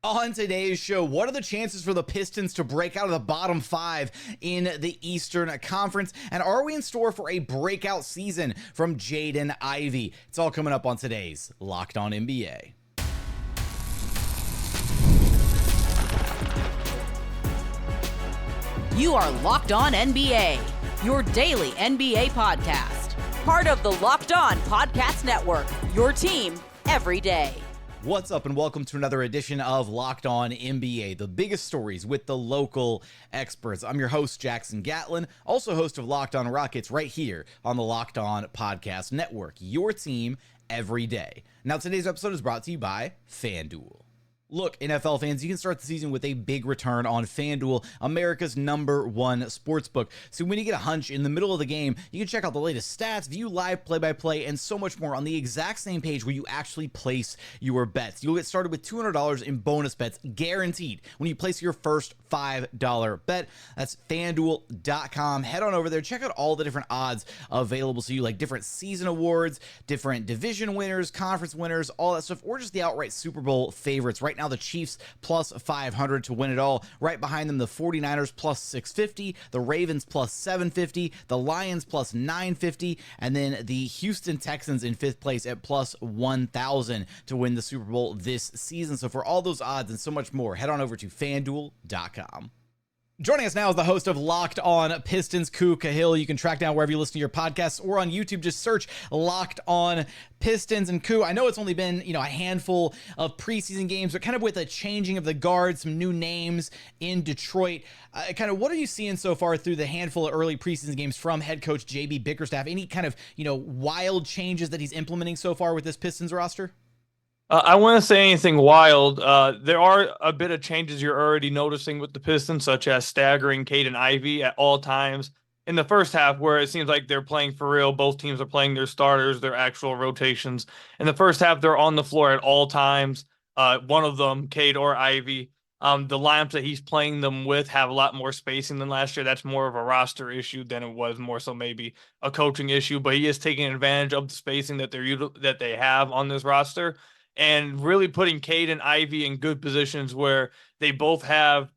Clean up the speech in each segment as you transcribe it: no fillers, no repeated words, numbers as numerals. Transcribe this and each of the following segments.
On today's show, what are the chances for the Pistons to break out of the bottom five in the Eastern Conference? And are we in store for a breakout season from Jaden Ivey? It's all coming up on today's Locked On NBA. You are Locked On NBA, your daily NBA podcast. Part of the Locked On Podcast Network, your team every day. What's up and welcome to another edition of Locked On NBA, the biggest stories with the local experts. I'm your host, Jackson Gatlin, also host of Locked On Rockets right here on the Locked On Podcast Network, your team every day. Now, today's episode is brought to you by FanDuel. Look, NFL fans, you can start the season with a big return on FanDuel, America's #1 sportsbook. So when you get a hunch in the middle of the game, you can check out the latest stats, view live play-by-play, and so much more on the exact same page where you actually place your bets. You'll get started with $200 in bonus bets guaranteed when you place your first $5 bet. That's FanDuel.com. Head on over there, check out all the different odds available to you, like different season awards, different division winners, conference winners, all that stuff, or just the outright Super Bowl favorites. Right now, the Chiefs plus 500 to win it all. Right behind them, the 49ers plus 650, the Ravens plus 750, the Lions plus 950, and then the Houston Texans in fifth place at plus 1,000 to win the Super Bowl this season. So for all those odds and so much more, head on over to FanDuel.com. Joining us now is the host of Locked On Pistons, Ku Khahil. You can track down wherever you listen to your podcasts or on YouTube. Just search Locked On Pistons. And Ku, I know it's only been, a handful of preseason games, but kind of with a changing of the guard, some new names in Detroit. What are you seeing so far through the handful of early preseason games from head coach JB Bickerstaff? Any kind of, wild changes that he's implementing so far with this Pistons roster? I wouldn't say anything wild. There are a bit of changes you're already noticing with the Pistons, such as staggering Cade Ivey at all times in the first half, where it seems like they're playing for real. Both teams are playing their starters, their actual rotations. In the first half, they're on the floor at all times. One of them, Cade or Ivy. The lineups that he's playing them with have a lot more spacing than last year. That's more of a roster issue than it was more so maybe a coaching issue. But he is taking advantage of the spacing that they have on this roster, and really putting Cade and Ivy in good positions where they both have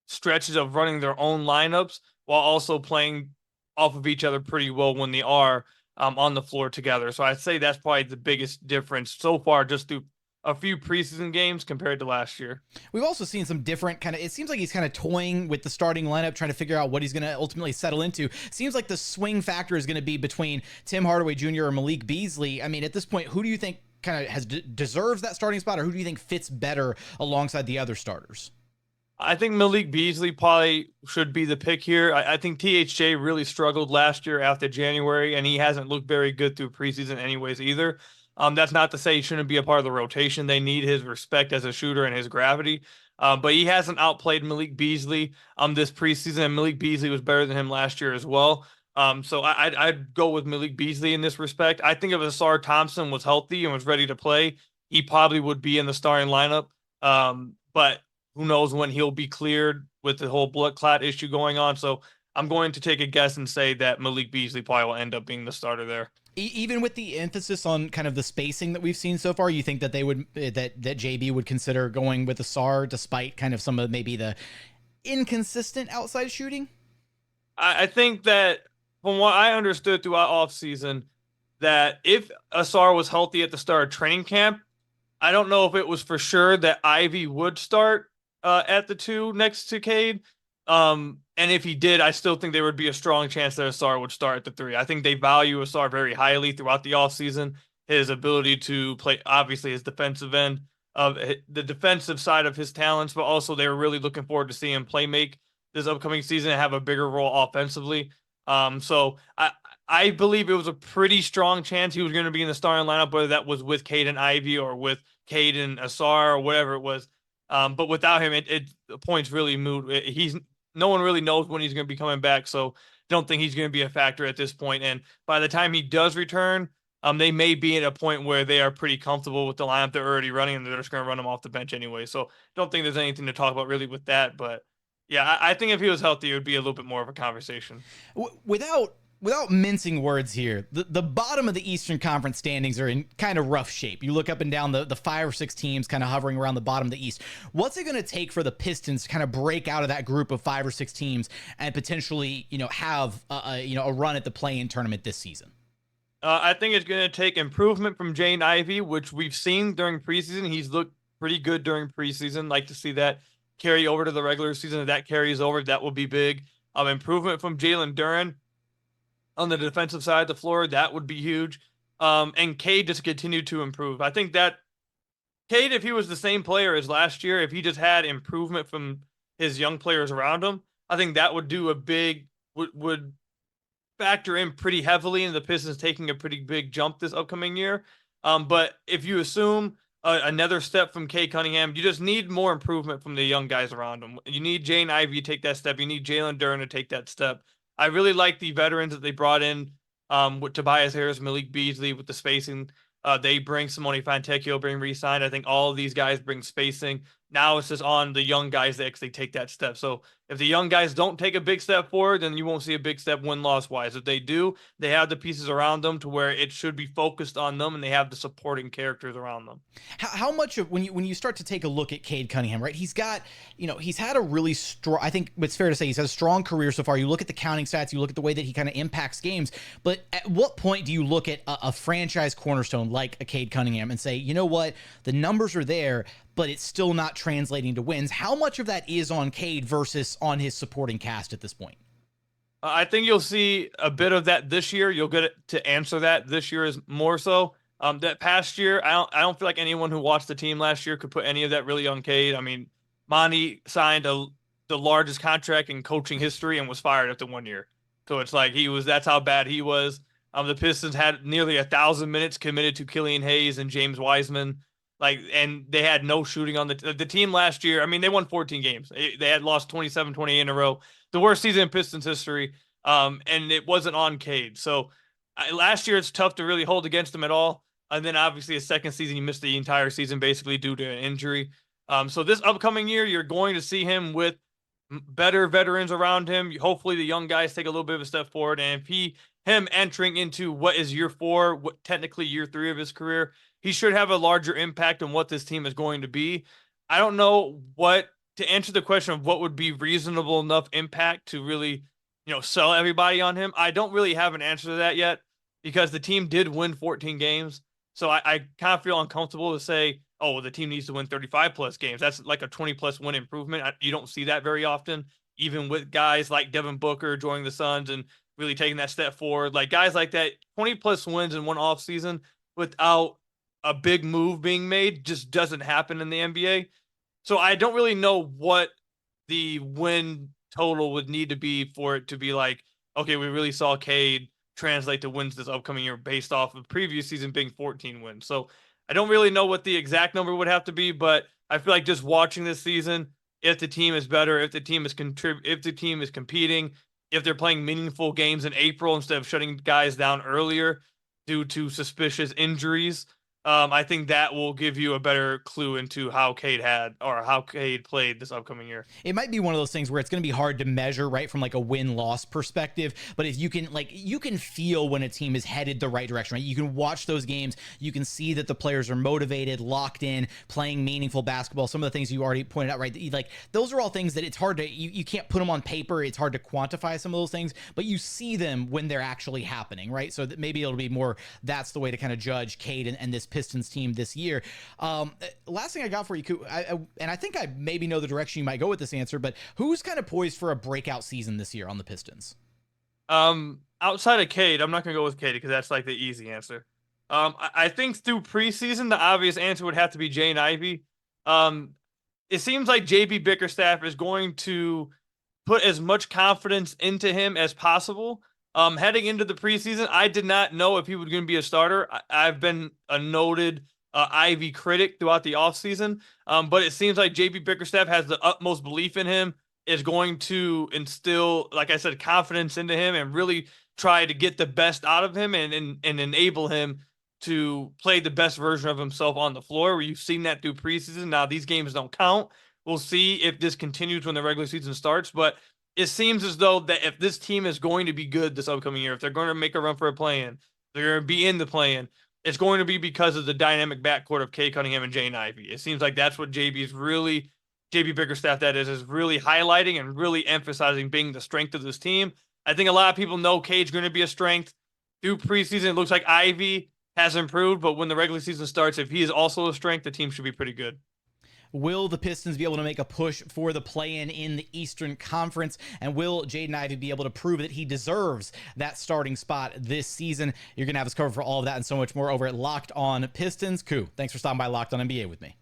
stretches of running their own lineups while also playing off of each other pretty well when they are on the floor together. So I'd say that's probably the biggest difference so far, just through a few preseason games compared to last year. We've also seen some different it seems like he's kind of toying with the starting lineup, trying to figure out what he's going to ultimately settle into. Seems like the swing factor is going to be between Tim Hardaway Jr. or Malik Beasley. I mean, at this point, who do you think kind of deserves that starting spot, or who do you think fits better alongside the other starters? I think Malik Beasley probably should be the pick here. I think THJ really struggled last year after January, and he hasn't looked very good through preseason anyways either. That's not to say he shouldn't be a part of the rotation. They need his respect as a shooter and his gravity. But he hasn't outplayed Malik Beasley this preseason, and Malik Beasley was better than him last year as well. So I'd go with Malik Beasley in this respect. I think if Asar Thompson was healthy and was ready to play, he probably would be in the starting lineup. But who knows when he'll be cleared with the whole blood clot issue going on. So I'm going to take a guess and say that Malik Beasley probably will end up being the starter there. Even with the emphasis on kind of the spacing that we've seen so far, you think that they would that JB would consider going with Asar despite kind of some of maybe the inconsistent outside shooting? I think that from what I understood throughout offseason, that if Asar was healthy at the start of training camp, I don't know if it was for sure that Ivy would start at the 2 next to Cade. And if he did, I still think there would be a strong chance that Asar would start at the 3. I think they value Asar very highly throughout the offseason. His ability to play, obviously, his defensive end of the defensive side of his talents, but also they were really looking forward to seeing him play make this upcoming season and have a bigger role offensively. So I believe it was a pretty strong chance he was going to be in the starting lineup, whether that was with Cade and Ivy or with Cade and Asar or whatever it was. But without him, the point's really moot. No one really knows when he's going to be coming back, so don't think he's going to be a factor at this point. And by the time he does return, they may be at a point where they are pretty comfortable with the lineup they're already running, and they're just going to run him off the bench anyway. So don't think there's anything to talk about really with that. But yeah, I think if he was healthy, it would be a little bit more of a conversation. Without without mincing words here, the bottom of the Eastern Conference standings are in kind of rough shape. You look up and down the 5 or 6 teams kind of hovering around the bottom of the East. What's it going to take for the Pistons to kind of break out of that group of 5 or 6 teams and potentially, have a run at the play-in tournament this season? I think it's going to take improvement from Jaden Ivey, which we've seen during preseason. He's looked pretty good during preseason. Like to see that carry over to the regular season. If that carries over, that will be big. Improvement from Jalen Duren on the defensive side of the floor, that would be huge. And Cade just continued to improve. I think that Cade, if he was the same player as last year, if he just had improvement from his young players around him, I think that would do would factor in pretty heavily in the Pistons taking a pretty big jump this upcoming year. But if you assume another step from Cade Cunningham, you just need more improvement from the young guys around him. You need Jaden Ivey to take that step. You need Jalen Duren to take that step. I really like the veterans that they brought in with Tobias Harris, Malik Beasley with the spacing. They bring Simone Fontecchio, bring re-signed. I think all of these guys bring spacing. Now it's just on the young guys that actually take that step. So if the young guys don't take a big step forward, then you won't see a big step win-loss wise. If they do, they have the pieces around them to where it should be focused on them, and they have the supporting characters around them. How much of when you start to take a look at Cade Cunningham, right? He's got, he's had a really strong, I think it's fair to say he's had a strong career so far. You look at the counting stats, you look at the way that he kind of impacts games, but at what point do you look at a franchise cornerstone like a Cade Cunningham and say, you know what, the numbers are there, but it's still not translating to wins? How much of that is on Cade versus on his supporting cast at this point? I think you'll see a bit of that this year. You'll get to answer that this year is more so. That past year, I don't feel like anyone who watched the team last year could put any of that really on Cade. I mean, Monty signed the largest contract in coaching history and was fired after 1 year. So it's like that's how bad he was. The Pistons had nearly 1,000 minutes committed to Killian Hayes and James Wiseman. And they had no shooting on the team last year. I mean, they won 14 games. They had lost 27, 28 in a row. The worst season in Pistons history. And it wasn't on Cade. So last year, it's tough to really hold against him at all. And then obviously his second season, he missed the entire season basically due to an injury. So this upcoming year, you're going to see him with better veterans around him. Hopefully the young guys take a little bit of a step forward. And if him entering into what is year 4, technically year 3 of his career, he should have a larger impact on what this team is going to be. I don't know to answer the question of what would be reasonable enough impact to really, sell everybody on him. I don't really have an answer to that yet because the team did win 14 games. So I kind of feel uncomfortable to say, oh, well, the team needs to win 35 plus games. That's like a 20 plus win improvement. You don't see that very often, even with guys like Devin Booker joining the Suns and really taking that step forward. Like guys like that, 20 plus wins in one off season without a big move being made just doesn't happen in the NBA. So I don't really know what the win total would need to be for it to be like, okay, we really saw Cade translate to wins this upcoming year based off of previous season being 14 wins. So I don't really know what the exact number would have to be, but I feel like just watching this season, if the team is better, if the team is competing, if they're playing meaningful games in April instead of shutting guys down earlier due to suspicious injuries, I think that will give you a better clue into how Cade played this upcoming year. It might be one of those things where it's going to be hard to measure, right, from like a win-loss perspective. But if you can feel when a team is headed the right direction, right? You can watch those games. You can see that the players are motivated, locked in, playing meaningful basketball. Some of the things you already pointed out, right? Like those are all things that it's hard to, you can't put them on paper. It's hard to quantify some of those things, but you see them when they're actually happening, right? So that maybe it'll be more, that's the way to kind of judge Cade and this Pistons team this year. Last thing I got for you, Ku, and I think I maybe know the direction you might go with this answer, but who's kind of poised for a breakout season this year on the Pistons? Outside of Cade, I'm not going to go with Cade because that's like the easy answer. I think through preseason, the obvious answer would have to be Jaden Ivey. It seems like JB Bickerstaff is going to put as much confidence into him as possible. Heading into the preseason, I did not know if he was going to be a starter. I've been a noted Ivy critic throughout the offseason, but it seems like JB Bickerstaff has the utmost belief in him, is going to instill, like I said, confidence into him and really try to get the best out of him and enable him to play the best version of himself on the floor. You've seen that through preseason. Now, these games don't count. We'll see if this continues when the regular season starts, but it seems as though that if this team is going to be good this upcoming year, if they're going to make a run for a play-in, they're going to be in the play-in, it's going to be because of the dynamic backcourt of Cade Cunningham and Jaden Ivey. It seems like that's what JB Bickerstaff, that is really highlighting and really emphasizing being the strength of this team. I think a lot of people know Cade's going to be a strength. Through preseason, it looks like Ivey has improved, but when the regular season starts, if he is also a strength, the team should be pretty good. Will the Pistons be able to make a push for the play-in in the Eastern Conference? And will Jaden Ivey be able to prove that he deserves that starting spot this season? You're going to have us covered for all of that and so much more over at Locked On Pistons. Ku, thanks for stopping by Locked On NBA with me.